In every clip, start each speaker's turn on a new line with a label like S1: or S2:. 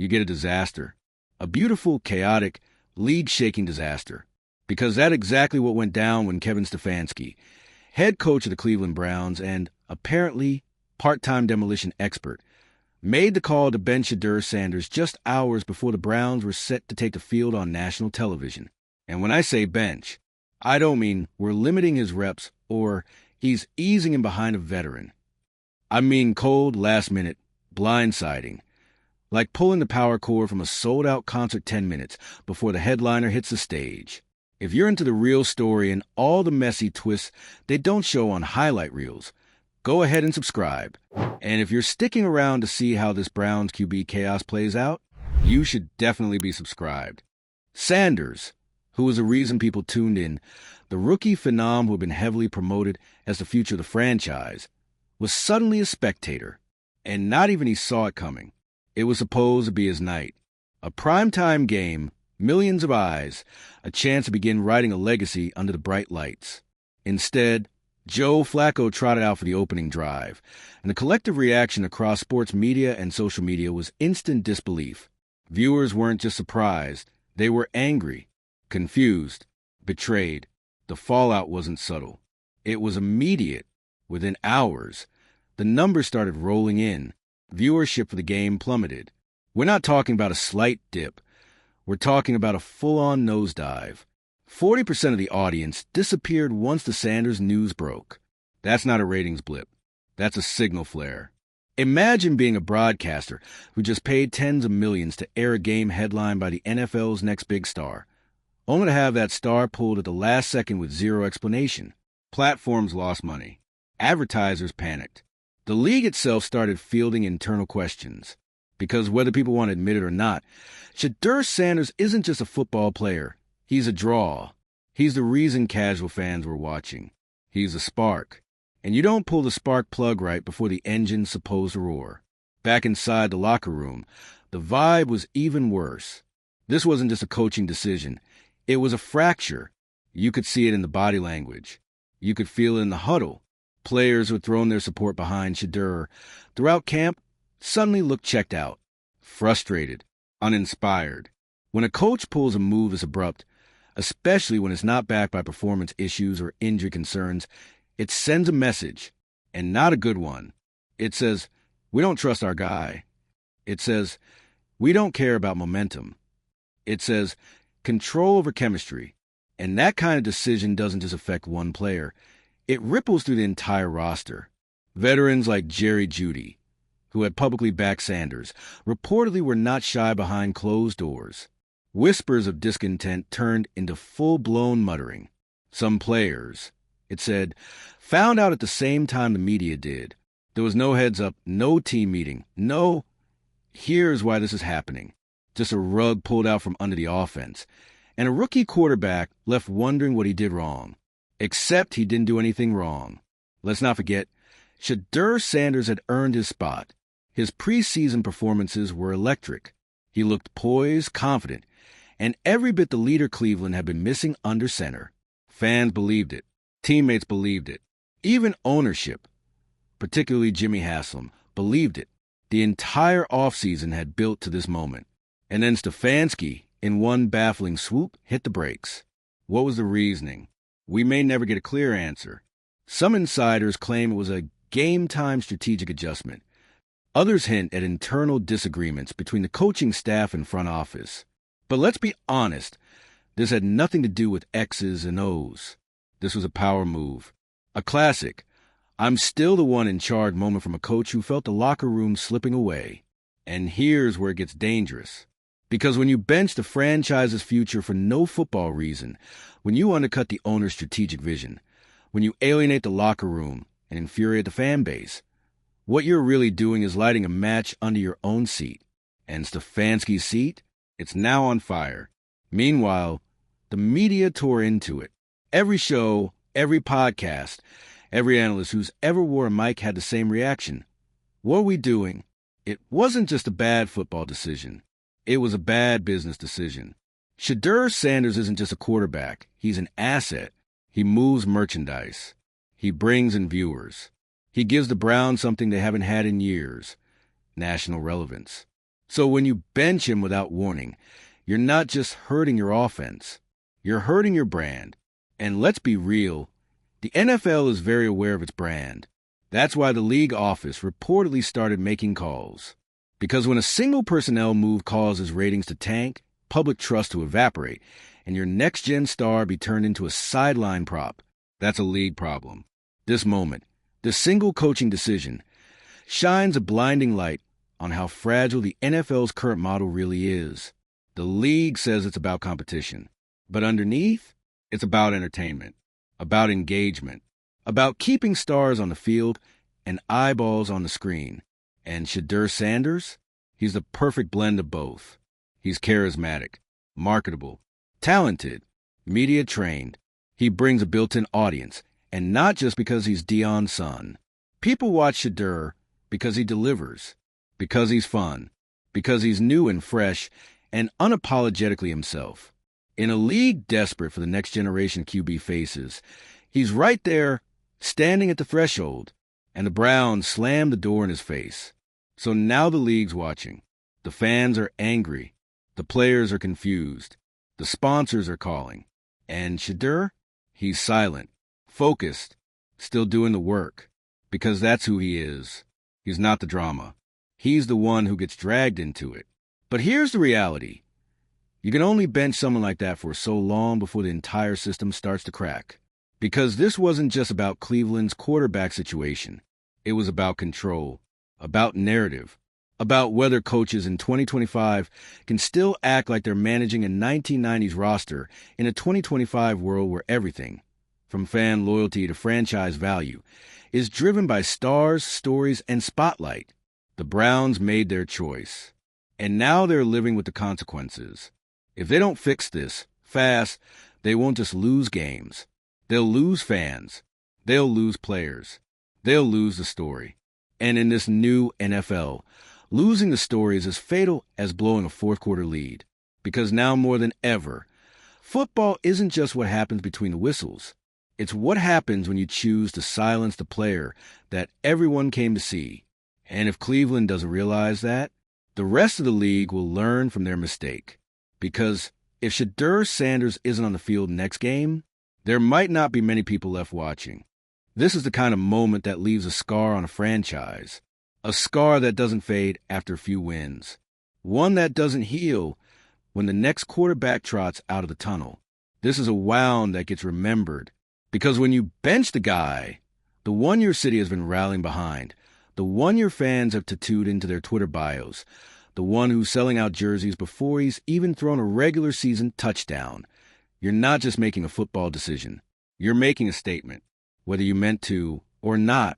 S1: you get a disaster. A beautiful, chaotic, league-shaking disaster. Because that's exactly what went down when Kevin Stefanski, head coach of the Cleveland Browns and apparently part-time demolition expert, made the call to bench Shedeur Sanders just hours before the Browns were set to take the field on national television. And when I say bench, I don't mean we're limiting his reps or he's easing him behind a veteran. I mean cold, last-minute, blindsiding. Like pulling the power cord from a sold-out concert 10 minutes before the headliner hits the stage. If you're into the real story and all the messy twists they don't show on highlight reels, go ahead and subscribe. And if you're sticking around to see how this Browns QB chaos plays out, you should definitely be subscribed. Sanders, who was the reason people tuned in, the rookie phenom who had been heavily promoted as the future of the franchise, was suddenly a spectator, and not even he saw it coming. It was supposed to be his night. A primetime game, millions of eyes, a chance to begin writing a legacy under the bright lights. Instead, Joe Flacco trotted out for the opening drive, and the collective reaction across sports media and social media was instant disbelief. Viewers weren't just surprised, they were angry, confused, betrayed. The fallout wasn't subtle. It was immediate. Within hours, the numbers started rolling in. Viewership for the game plummeted. We're not talking about a slight dip. We're talking about a full-on nosedive. 40% of the audience disappeared once the Sanders news broke. That's not a ratings blip. That's a signal flare. Imagine being a broadcaster who just paid tens of millions to air a game headlined by the NFL's next big star, only to have that star pulled at the last second with zero explanation. Platforms lost money. Advertisers panicked. The league itself started fielding internal questions. Because whether people want to admit it or not, Shedeur Sanders isn't just a football player. He's a draw. He's the reason casual fans were watching. He's a spark. And you don't pull the spark plug right before the engine's supposed to roar. Back inside the locker room, the vibe was even worse. This wasn't just a coaching decision. It was a fracture. You could see it in the body language. You could feel it in the huddle. Players who had thrown their support behind Shedeur throughout camp suddenly looked checked out, frustrated, uninspired. When a coach pulls a move as abrupt, especially when it's not backed by performance issues or injury concerns, it sends a message, and not a good one. It says, we don't trust our guy. It says, we don't care about momentum. It says, control over chemistry. And that kind of decision doesn't just affect one player. It ripples through the entire roster. Veterans like Jerry Jeudy, who had publicly backed Sanders, reportedly were not shy behind closed doors. Whispers of discontent turned into full-blown muttering. Some players, it said, found out at the same time the media did. There was no heads-up, no team meeting, no, here's why this is happening. Just a rug pulled out from under the offense, and a rookie quarterback left wondering what he did wrong. Except he didn't do anything wrong. Let's not forget, Shedeur Sanders had earned his spot. His preseason performances were electric. He looked poised, confident, and every bit the leader Cleveland had been missing under center. Fans believed it. Teammates believed it. Even ownership, particularly Jimmy Haslam, believed it. The entire offseason had built to this moment. And then Stefanski, in one baffling swoop, hit the brakes. What was the reasoning? We may never get a clear answer. Some insiders claim it was a game-time strategic adjustment. Others hint at internal disagreements between the coaching staff and front office. But let's be honest, this had nothing to do with X's and O's. This was a power move. A classic, I'm still the one in charge moment from a coach who felt the locker room slipping away. And here's where it gets dangerous. Because when you bench the franchise's future for no football reason, when you undercut the owner's strategic vision, when you alienate the locker room and infuriate the fan base, what you're really doing is lighting a match under your own seat. And Stefanski's seat, it's now on fire. Meanwhile, the media tore into it. Every show, every podcast, every analyst who's ever wore a mic had the same reaction. What are we doing? It wasn't just a bad football decision. It was a bad business decision. Shedeur Sanders isn't just a quarterback. He's an asset. He moves merchandise. He brings in viewers. He gives the Browns something they haven't had in years, national relevance. So when you bench him without warning, you're not just hurting your offense, you're hurting your brand. And let's be real, the NFL is very aware of its brand. That's why the league office reportedly started making calls. Because when a single personnel move causes ratings to tank, public trust to evaporate, and your next-gen star be turned into a sideline prop, that's a league problem. This moment, this single coaching decision, shines a blinding light on how fragile the NFL's current model really is. The league says it's about competition, but underneath, it's about entertainment, about engagement, about keeping stars on the field and eyeballs on the screen. And Shedeur Sanders? He's the perfect blend of both. He's charismatic, marketable, talented, media-trained. He brings a built-in audience, and not just because he's Dion's son. People watch Shedeur because he delivers, because he's fun, because he's new and fresh and unapologetically himself. In a league desperate for the next generation QB faces, he's right there, standing at the threshold, and the Browns slam the door in his face. So now the league's watching. The fans are angry. The players are confused. The sponsors are calling. And Shedeur? He's silent, focused, still doing the work, because that's who he is. He's not the drama. He's the one who gets dragged into it. But here's the reality. You can only bench someone like that for so long before the entire system starts to crack. Because this wasn't just about Cleveland's quarterback situation. It was about control, about narrative, about whether coaches in 2025 can still act like they're managing a 1990s roster in a 2025 world where everything, from fan loyalty to franchise value, is driven by stars, stories, and spotlight. The Browns made their choice, and now they're living with the consequences. If they don't fix this fast, they won't just lose games. They'll lose fans. They'll lose players. They'll lose the story. And in this new NFL, losing the story is as fatal as blowing a fourth-quarter lead. Because now more than ever, football isn't just what happens between the whistles. It's what happens when you choose to silence the player that everyone came to see. And if Cleveland doesn't realize that, the rest of the league will learn from their mistake. Because if Shedeur Sanders isn't on the field next game, there might not be many people left watching. This is the kind of moment that leaves a scar on a franchise. A scar that doesn't fade after a few wins. One that doesn't heal when the next quarterback trots out of the tunnel. This is a wound that gets remembered. Because when you bench the guy, the one your city has been rallying behind, the one your fans have tattooed into their Twitter bios, the one who's selling out jerseys before he's even thrown a regular season touchdown, you're not just making a football decision. You're making a statement, whether you meant to or not.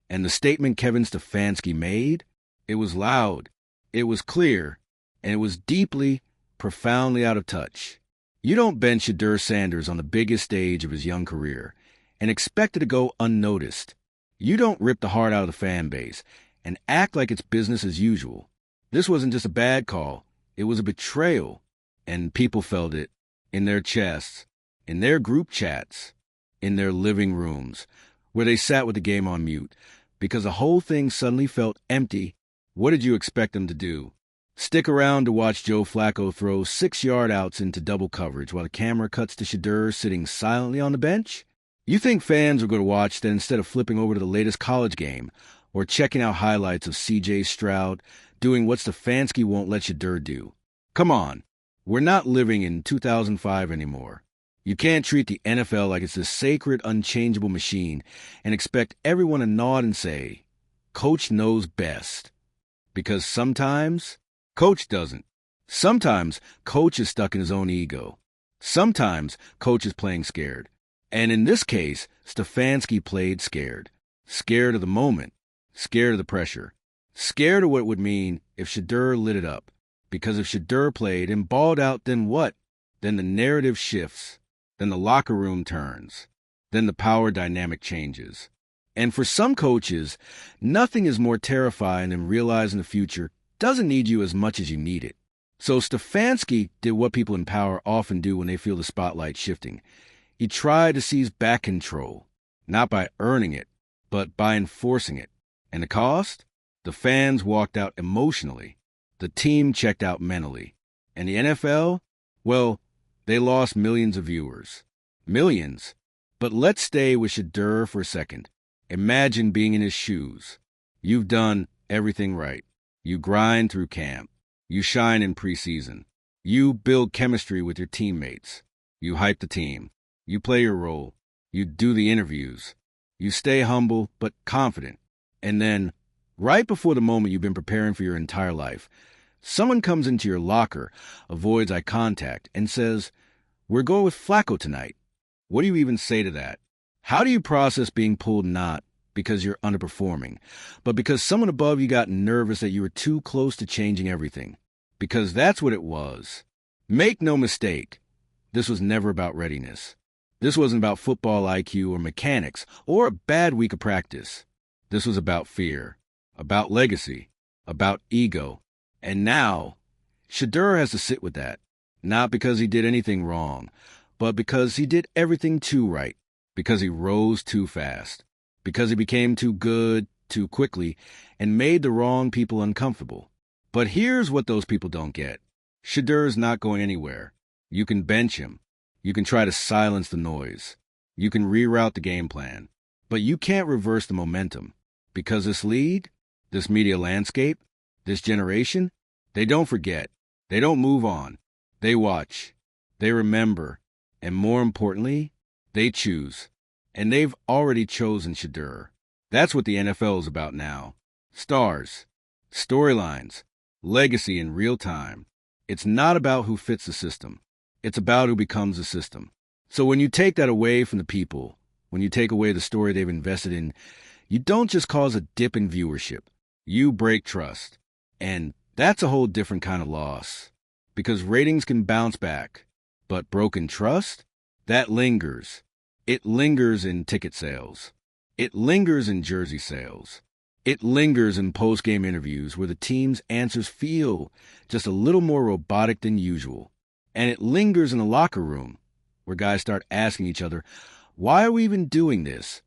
S1: And the statement Kevin Stefanski made, it was loud, it was clear, and it was deeply, profoundly out of touch. You don't bench Shedeur Sanders on the biggest stage of his young career and expect it to go unnoticed. You don't rip the heart out of the fan base and act like it's business as usual. This wasn't just a bad call, it was a betrayal, and people felt it in their chests, in their group chats, in their living rooms, where they sat with the game on mute, because the whole thing suddenly felt empty. What did you expect them to do? Stick around to watch Joe Flacco throw 6-yard outs into double coverage while the camera cuts to Shedeur sitting silently on the bench? You think fans are going to watch that instead of flipping over to the latest college game or checking out highlights of C.J. Stroud doing what Stefanski won't let Shedeur do? Come on, we're not living in 2005 anymore. You can't treat the NFL like it's this sacred, unchangeable machine and expect everyone to nod and say, Coach knows best. Because sometimes Coach doesn't. Sometimes Coach is stuck in his own ego. Sometimes Coach is playing scared. And in this case, Stefanski played scared. Scared of the moment. Scared of the pressure. Scared of what it would mean if Shedeur lit it up. Because if Shedeur played and balled out, then what? Then the narrative shifts. Then the locker room turns. Then the power dynamic changes. And for some coaches, nothing is more terrifying than realizing the future doesn't need you as much as you need it. So Stefanski did what people in power often do when they feel the spotlight shifting. He tried to seize back control, not by earning it, but by enforcing it. And the cost? The fans walked out emotionally. The team checked out mentally. And the NFL? Well, they lost millions of viewers. Millions. But let's stay with Shedeur for a second. Imagine being in his shoes. You've done everything right. You grind through camp. You shine in preseason. You build chemistry with your teammates. You hype the team. You play your role. You do the interviews. You stay humble but confident. And then, right before the moment you've been preparing for your entire life, someone comes into your locker, avoids eye contact, and says, "We're going with Flacco tonight." What do you even say to that? How do you process being pulled not because you're underperforming, but because someone above you got nervous that you were too close to changing everything? Because that's what it was. Make no mistake, this was never about readiness. This wasn't about football IQ or mechanics or a bad week of practice. This was about fear, about legacy, about ego. And now, Shedeur has to sit with that, not because he did anything wrong, but because he did everything too right, because he rose too fast, because he became too good too quickly and made the wrong people uncomfortable. But here's what those people don't get. Shedeur's not going anywhere. You can bench him. You can try to silence the noise. You can reroute the game plan. But you can't reverse the momentum. Because this league, this media landscape, this generation, they don't forget. They don't move on. They watch. They remember. And more importantly, they choose. And they've already chosen Shedeur. That's what the NFL is about now. Stars, storylines, legacy in real time. It's not about who fits the system. It's about who becomes the system. So when you take that away from the people, when you take away the story they've invested in, you don't just cause a dip in viewership. You break trust. And that's a whole different kind of loss. Because ratings can bounce back. But broken trust? That lingers. It lingers in ticket sales. It lingers in jersey sales. It lingers in post-game interviews where the team's answers feel just a little more robotic than usual. And it lingers in the locker room where guys start asking each other, why are we even doing this?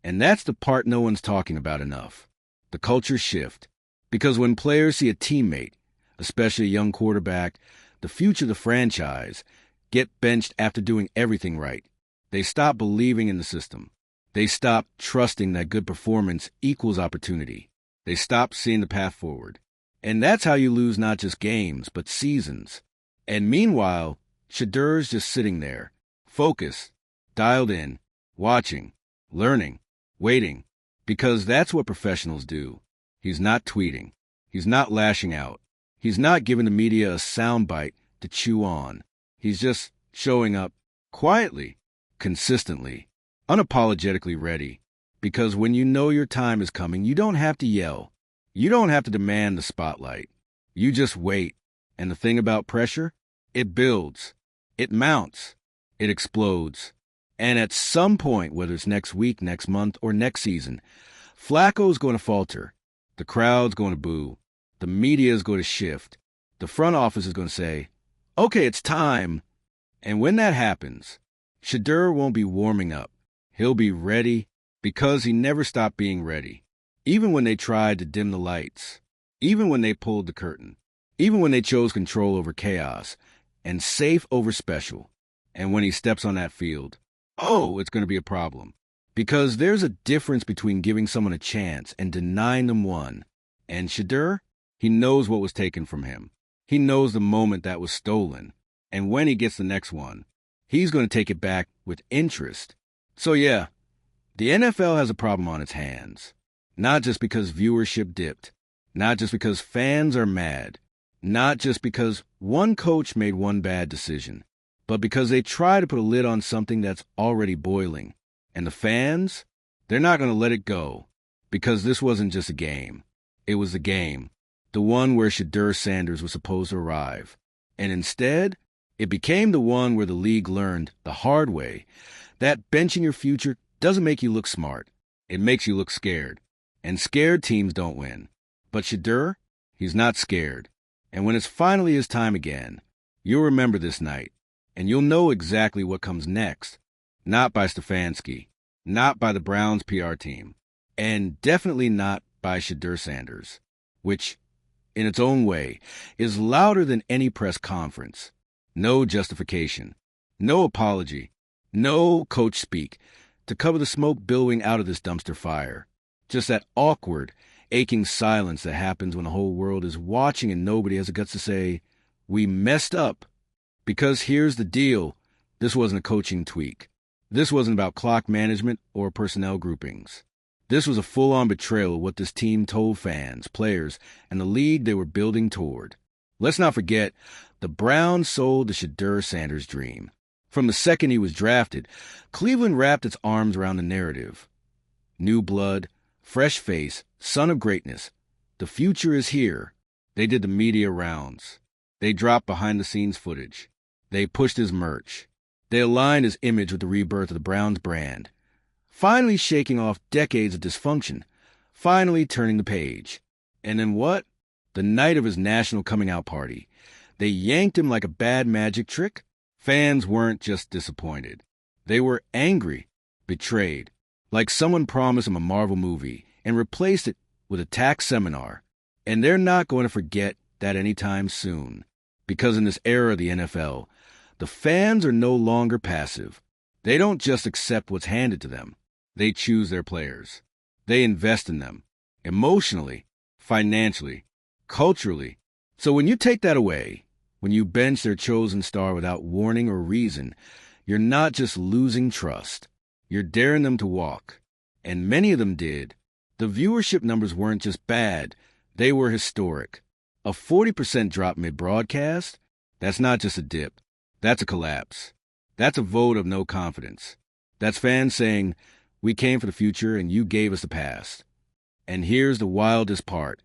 S1: And that's the part no one's talking about enough. The culture shift. Because when players see a teammate, especially a young quarterback, the future of the franchise, get benched after doing everything right, they stop believing in the system. They stop trusting that good performance equals opportunity. They stop seeing the path forward. And that's how you lose not just games, but seasons. And meanwhile, Shedeur's just sitting there, focused, dialed in, watching, learning, waiting, because that's what professionals do. He's not tweeting. He's not lashing out. He's not giving the media a soundbite to chew on. He's just showing up quietly, consistently, unapologetically ready. Because when you know your time is coming, you don't have to yell. You don't have to demand the spotlight. You just wait. And the thing about pressure, it builds. It mounts. It explodes. And at some point, whether it's next week, next month, or next season, Flacco's going to falter. The crowd's going to boo. The media is going to shift. The front office is going to say, okay, it's time. And when that happens, Shedeur won't be warming up. He'll be ready because he never stopped being ready. Even when they tried to dim the lights. Even when they pulled the curtain. Even when they chose control over chaos and safe over special. And when he steps on that field, oh, it's going to be a problem. Because there's a difference between giving someone a chance and denying them one. And Shedeur, he knows what was taken from him. He knows the moment that was stolen. And when he gets the next one, he's going to take it back with interest. So yeah, the NFL has a problem on its hands. Not just because viewership dipped. Not just because fans are mad. Not just because one coach made one bad decision. But because they try to put a lid on something that's already boiling. And the fans, they're not going to let it go. Because this wasn't just a game. It was the game. The one where Shedeur Sanders was supposed to arrive. And instead, it became the one where the league learned the hard way that benching your future doesn't make you look smart. It makes you look scared. And scared teams don't win. But Shedeur, he's not scared. And when it's finally his time again, you'll remember this night. And you'll know exactly what comes next. Not by Stefanski. Not by the Browns PR team. And definitely not by Shedeur Sanders. Which in its own way, is louder than any press conference. No justification, no apology, no coach speak to cover the smoke billowing out of this dumpster fire. Just that awkward, aching silence that happens when the whole world is watching and nobody has the guts to say, "We messed up." Because here's the deal. This wasn't a coaching tweak. This wasn't about clock management or personnel groupings. This was a full-on betrayal of what this team told fans, players, and the league they were building toward. Let's not forget, the Browns sold the Shedeur Sanders dream. From the second he was drafted, Cleveland wrapped its arms around the narrative. New blood, fresh face, son of greatness. The future is here. They did the media rounds. They dropped behind-the-scenes footage. They pushed his merch. They aligned his image with the rebirth of the Browns brand. Finally shaking off decades of dysfunction. Finally turning the page. And then what? The night of his national coming-out party. They yanked him like a bad magic trick. Fans weren't just disappointed. They were angry, betrayed, like someone promised him a Marvel movie and replaced it with a tax seminar. And they're not going to forget that anytime soon. Because in this era of the NFL, the fans are no longer passive. They don't just accept what's handed to them. They choose their players. They invest in them, emotionally, financially, culturally. So when you take that away, when you bench their chosen star without warning or reason, you're not just losing trust. You're daring them to walk. And many of them did. The viewership numbers weren't just bad. They were historic. A 40% drop mid-broadcast? That's not just a dip. That's a collapse. That's a vote of no confidence. That's fans saying, "We came for the future and you gave us the past." And here's the wildest part.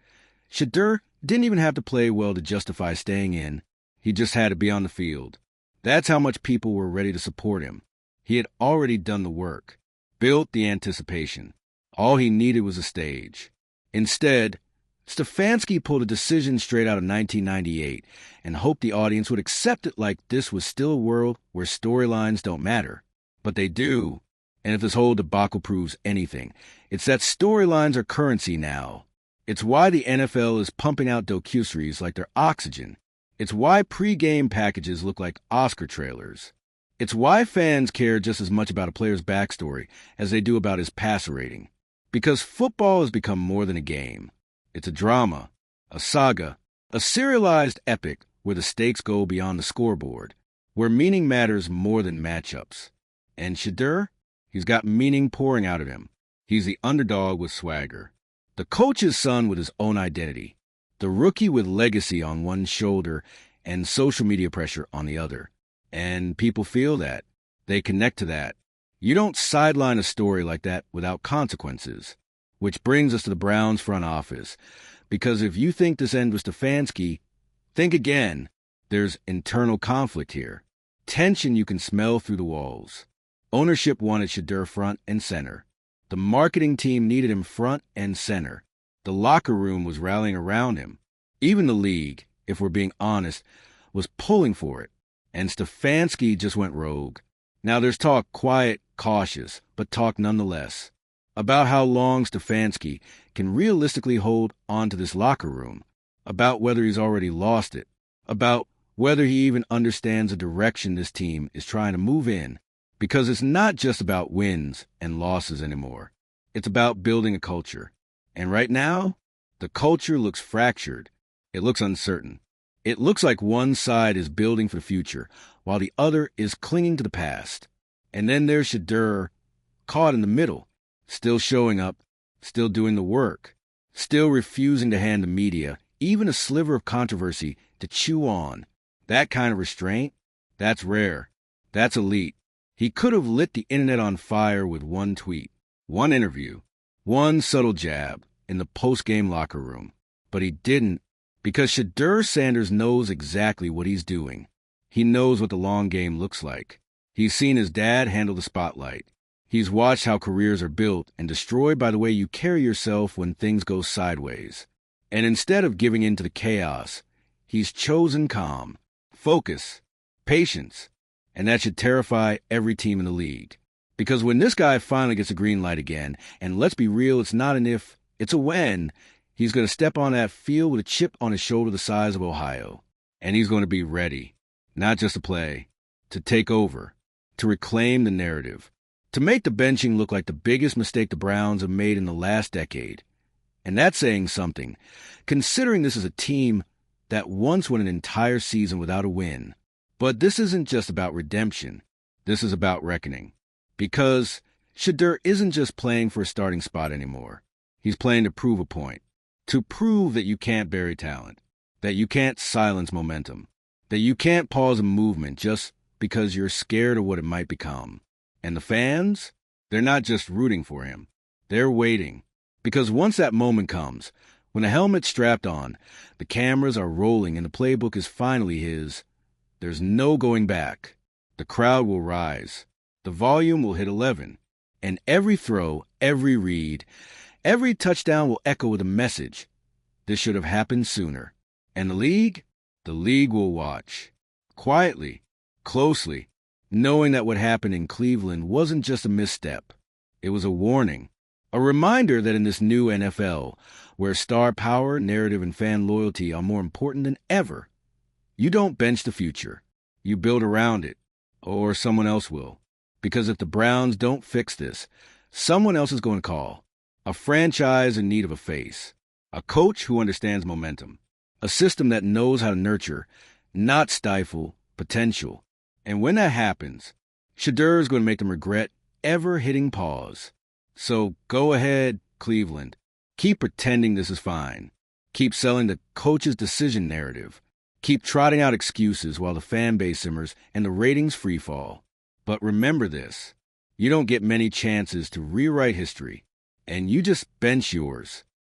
S1: Shedeur didn't even have to play well to justify staying in. He just had to be on the field. That's how much people were ready to support him. He had already done the work, built the anticipation. All he needed was a stage. Instead, Stefanski pulled a decision straight out of 1998 and hoped the audience would accept it like this was still a world where storylines don't matter. But they do. And if this whole debacle proves anything, it's that storylines are currency now. It's why the NFL is pumping out documentaries like they're oxygen. It's why pre-game packages look like Oscar trailers. It's why fans care just as much about a player's backstory as they do about his passer rating. Because football has become more than a game. It's a drama, a saga, a serialized epic where the stakes go beyond the scoreboard, where meaning matters more than matchups. And Shedeur, he's got meaning pouring out of him. He's the underdog with swagger, the coach's son with his own identity, the rookie with legacy on one shoulder and social media pressure on the other. And people feel that. They connect to that. You don't sideline a story like that without consequences. Which brings us to the Browns front office. Because if you think this end was Stefanski, think again. There's internal conflict here. Tension you can smell through the walls. Ownership wanted Shedeur front and center. The marketing team needed him front and center. The locker room was rallying around him. Even the league, if we're being honest, was pulling for it. And Stefanski just went rogue. Now there's talk, quiet, cautious, but talk nonetheless, about how long Stefanski can realistically hold on to this locker room, about whether he's already lost it, about whether he even understands the direction this team is trying to move in, because it's not just about wins and losses anymore. It's about building a culture. And right now, the culture looks fractured. It looks uncertain. It looks like one side is building for the future, while the other is clinging to the past. And then there's Shedeur, caught in the middle, still showing up, still doing the work, still refusing to hand the media even a sliver of controversy to chew on. That kind of restraint, that's rare. That's elite. He could have lit the internet on fire with one tweet, one interview, one subtle jab in the post-game locker room. But he didn't, because Shedeur Sanders knows exactly what he's doing. He knows what the long game looks like. He's seen his dad handle the spotlight. He's watched how careers are built and destroyed by the way you carry yourself when things go sideways. And instead of giving in to the chaos, he's chosen calm, focus, patience, and that should terrify every team in the league. Because when this guy finally gets a green light again, and let's be real, it's not an if, it's a when, He's going to step on that field with a chip on his shoulder the size of Ohio. And he's going to be ready, not just to play, to take over, to reclaim the narrative, to make the benching look like the biggest mistake the Browns have made in the last decade. And that's saying something, considering this is a team that once went an entire season without a win. But this isn't just about redemption. This is about reckoning. Because Shedeur isn't just playing for a starting spot anymore. He's playing to prove a point. To prove that you can't bury talent. That you can't silence momentum. That you can't pause a movement just because you're scared of what it might become. And the fans? They're not just rooting for him. They're waiting. Because once that moment comes, when the helmet's strapped on, the cameras are rolling and the playbook is finally his, there's no going back. The crowd will rise. The volume will hit 11. And every throw, every read, every touchdown will echo with a message. This should have happened sooner. And the league will watch. Quietly, closely, knowing that what happened in Cleveland wasn't just a misstep. It was a warning. A reminder that in this new NFL, where star power, narrative, and fan loyalty are more important than ever, you don't bench the future. You build around it. Or someone else will. Because if the Browns don't fix this, someone else is going to call. A franchise in need of a face. A coach who understands momentum. A system that knows how to nurture, not stifle, potential. And when that happens, Shedeur is going to make them regret ever hitting pause. So go ahead, Cleveland. Keep pretending this is fine. Keep selling the coach's decision narrative. Keep trotting out excuses while the fan base simmers and the ratings freefall. But remember this. You don't get many chances to rewrite history, and you just bench yours.